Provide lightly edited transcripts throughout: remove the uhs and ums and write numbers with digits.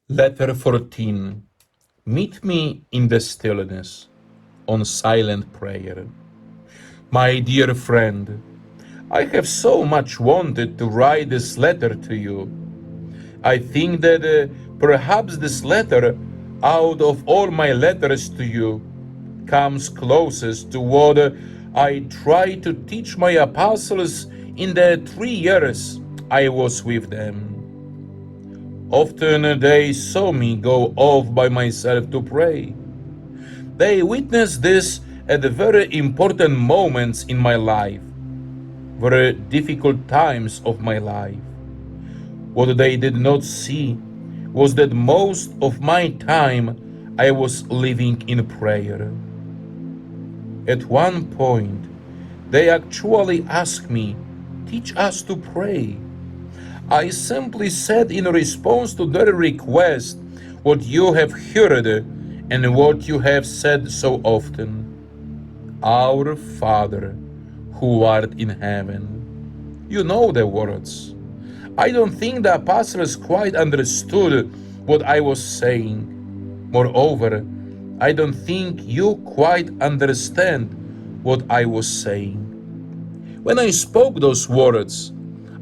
Letter 14. Meet me in the stillness on silent prayer. My dear friend, I have so much wanted to write this letter to you. I think that perhaps this letter, out of all my letters to you, comes closest to what I tried to teach my apostles in the 3 years I was with them. Often they saw me go off by myself to pray. They witnessed this at very important moments in my life, very difficult times of my life. What they did not see was that most of my time I was living in prayer. At one point, they actually asked me, "Teach us to pray." I simply said in response to their request what you have heard and what you have said so often. Our Father, who art in heaven. You know the words. I don't think the apostles quite understood what I was saying. Moreover, I don't think you quite understand what I was saying. When I spoke those words,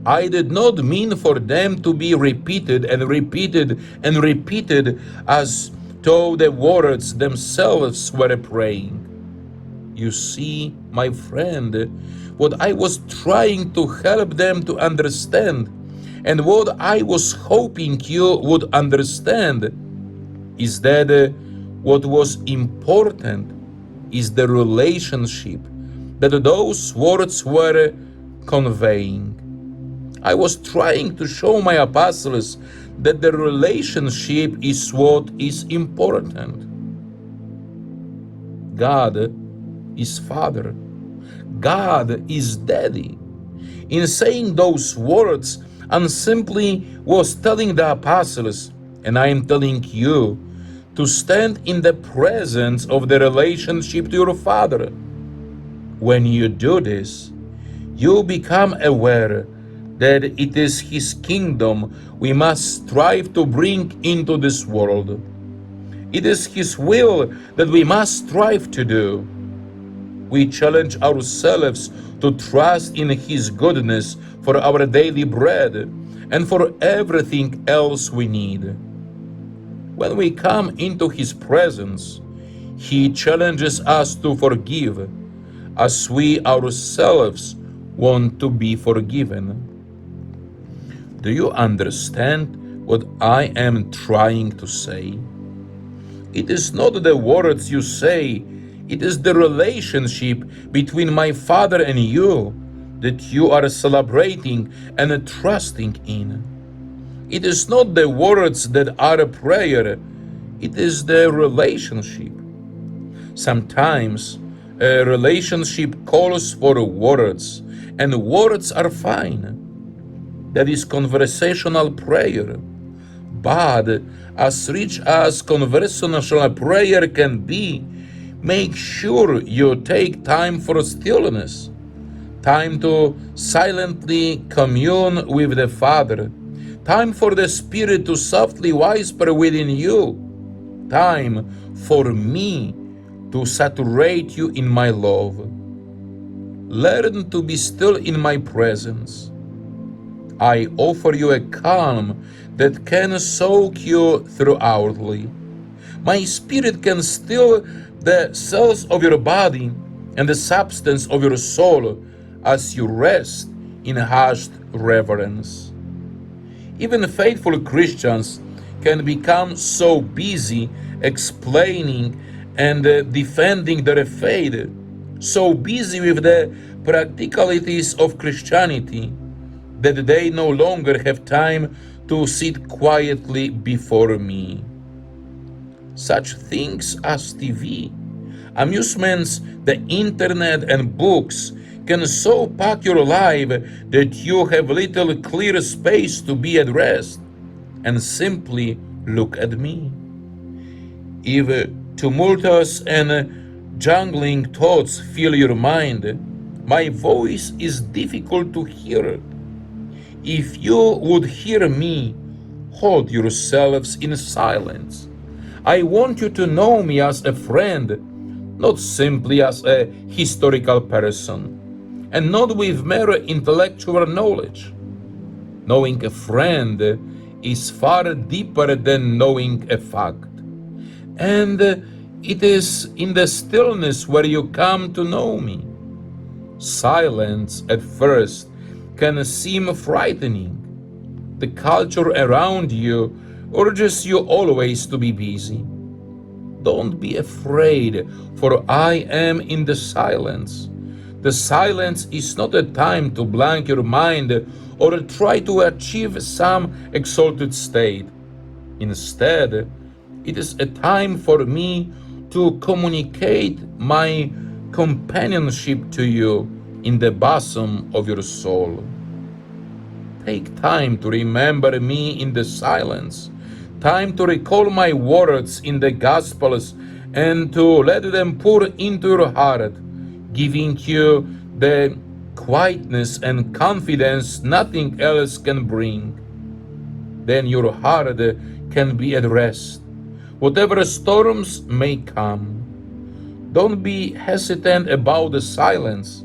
I did not mean for them to be repeated and repeated and repeated as though the words themselves were praying. You see, my friend, what I was trying to help them to understand and what I was hoping you would understand is that what was important is the relationship that those words were conveying. I was trying to show my apostles that the relationship is what is important. God is Father. God is Daddy. In saying those words, I simply was telling the apostles, and I am telling you, to stand in the presence of the relationship to your Father. When you do this, you become aware that it is His kingdom we must strive to bring into this world. It is His will that we must strive to do. We challenge ourselves to trust in His goodness for our daily bread and for everything else we need. When we come into His presence, He challenges us to forgive as we ourselves want to be forgiven. Do you understand what I am trying to say? It is not the words you say, it is the relationship between my Father and you that you are celebrating and trusting in. It is not the words that are a prayer, it is the relationship. Sometimes a relationship calls for words, and words are fine. That is conversational prayer. But as rich as conversational prayer can be, make sure you take time for stillness, time to silently commune with the Father, time for the Spirit to softly whisper within you, time for me to saturate you in my love. Learn to be still in my presence. I offer you a calm that can soak you throughoutly. My Spirit can still the cells of your body and the substance of your soul as you rest in hushed reverence. Even faithful Christians can become so busy explaining and defending their faith, so busy with the practicalities of Christianity, that they no longer have time to sit quietly before me. Such things as TV, amusements, the internet, and books can so pack your life that you have little clear space to be at rest and simply look at me. If tumultuous and jangling thoughts fill your mind, my voice is difficult to hear. If you would hear me, hold yourselves in silence. I want you to know me as a friend, not simply as a historical person, and not with mere intellectual knowledge. Knowing a friend is far deeper than knowing a fact. And it is in the stillness where you come to know me. Silence at first can seem frightening. The culture around you urges you always to be busy. Don't be afraid, for I am in the silence. The silence is not a time to blank your mind or try to achieve some exalted state. Instead, it is a time for me to communicate my companionship to you in the bosom of your soul. Take time to remember me in the silence, time to recall my words in the Gospels and to let them pour into your heart, giving you the quietness and confidence nothing else can bring. Then your heart can be at rest, whatever storms may come. Don't be hesitant about the silence.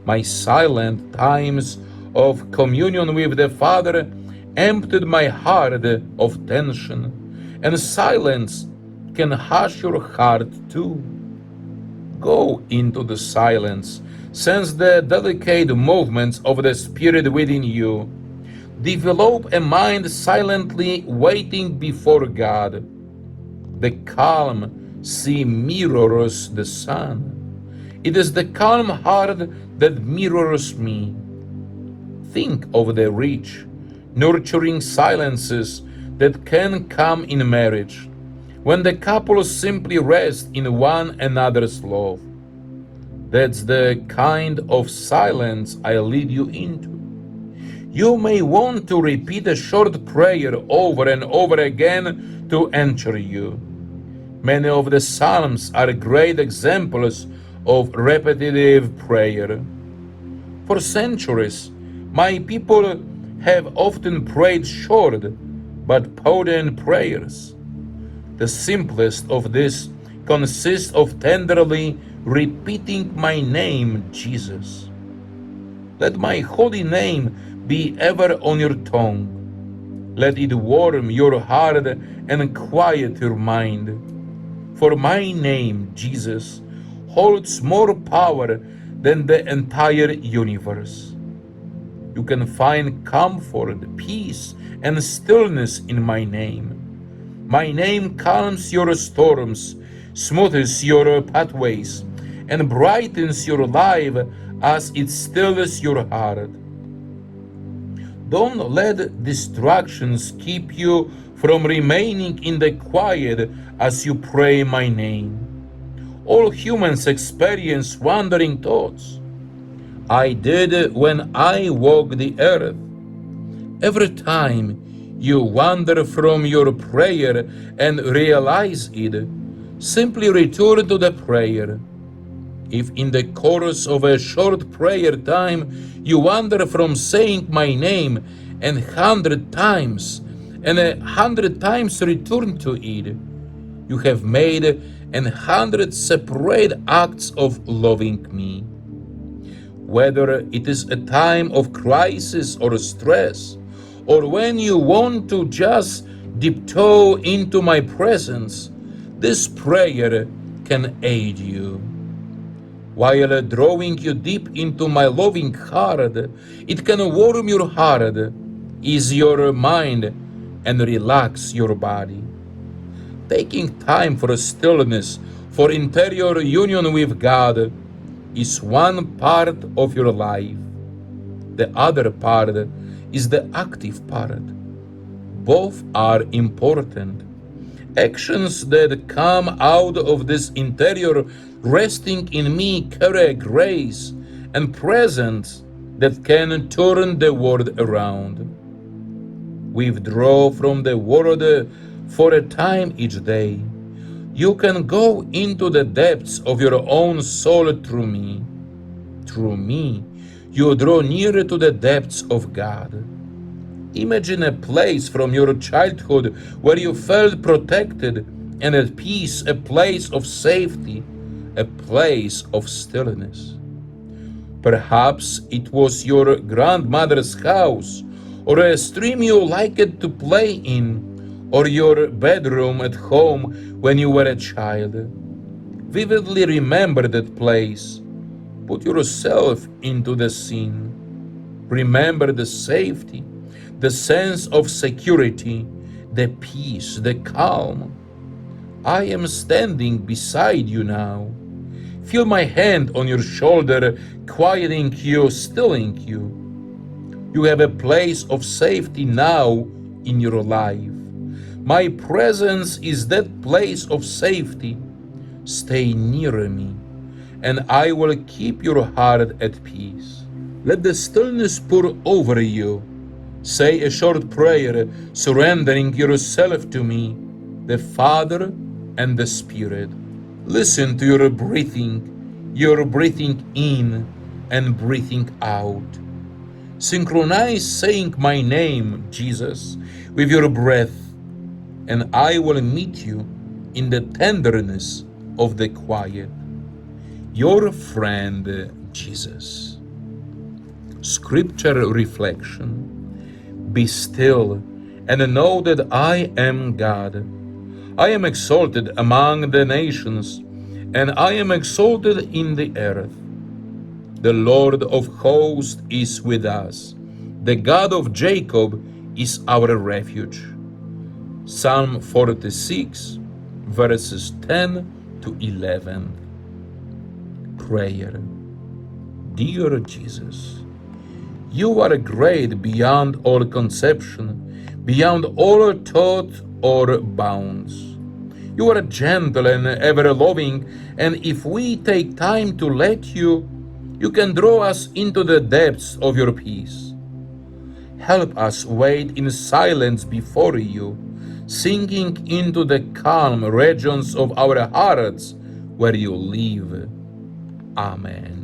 My silent times of communion with the Father emptied my heart of tension, and silence can hush your heart too. Go into the silence, sense the delicate movements of the Spirit within you. Develop a mind silently waiting before God. The calm sea mirrors the sun. It is the calm heart that mirrors me. Think of the rich, nurturing silences that can come in marriage, when the couple simply rest in one another's love. That's the kind of silence I lead you into. You may want to repeat a short prayer over and over again to enter you. Many of the Psalms are great examples of repetitive prayer. For centuries, my people have often prayed short but potent prayers. The simplest of these consists of tenderly repeating my name, Jesus. Let my holy name be ever on your tongue. Let it warm your heart and quiet your mind. For my name, Jesus, holds more power than the entire universe. You can find comfort, peace, and stillness in my name. My name calms your storms, smooths your pathways, and brightens your life as it stills your heart. Don't let distractions keep you from remaining in the quiet as you pray my name. All humans experience wandering thoughts. I did when I walked the earth. Every time you wander from your prayer and realize it, simply return to the prayer. If in the course of a short prayer time you wander from saying my name 100 times, and 100 times return to it, you have made 100 separate acts of loving me. Whether it is a time of crisis or stress, or when you want to just tiptoe into my presence, this prayer can aid you. While drawing you deep into my loving heart, it can warm your heart, ease your mind, and relax your body. Taking time for stillness, for interior union with God, is one part of your life. The other part is the active part. Both are important. Actions that come out of this interior resting in me carry a grace and presence that can turn the world around. Withdraw from the world for a time each day. You can go into the depths of your own soul through me. Through me, you draw nearer to the depths of God. Imagine a place from your childhood where you felt protected and at peace, a place of safety, a place of stillness. Perhaps it was your grandmother's house, or a stream you liked to play in, or your bedroom at home when you were a child. Vividly remember that place. Put yourself into the scene. Remember the safety, the sense of security, the peace, the calm. I am standing beside you now. Feel my hand on your shoulder, quieting you, stilling you. You have a place of safety now in your life. My presence is that place of safety. Stay near me, and I will keep your heart at peace. Let the stillness pour over you. Say a short prayer, surrendering yourself to me, the Father and the Spirit. Listen to your breathing in and breathing out. Synchronize saying my name, Jesus, with your breath, and I will meet you in the tenderness of the quiet. Your friend, Jesus. Scripture reflection. Be still and know that I am God. I am exalted among the nations, and I am exalted in the earth. The Lord of hosts is with us. The God of Jacob is our refuge. Psalm 46, verses 10 to 11. Prayer. Dear Jesus, you are great beyond all conception, beyond all thought or bounds. You are gentle and ever-loving, and if we take time to let you, you can draw us into the depths of your peace. Help us wait in silence before you, sinking into the calm regions of our hearts where you live. Amen.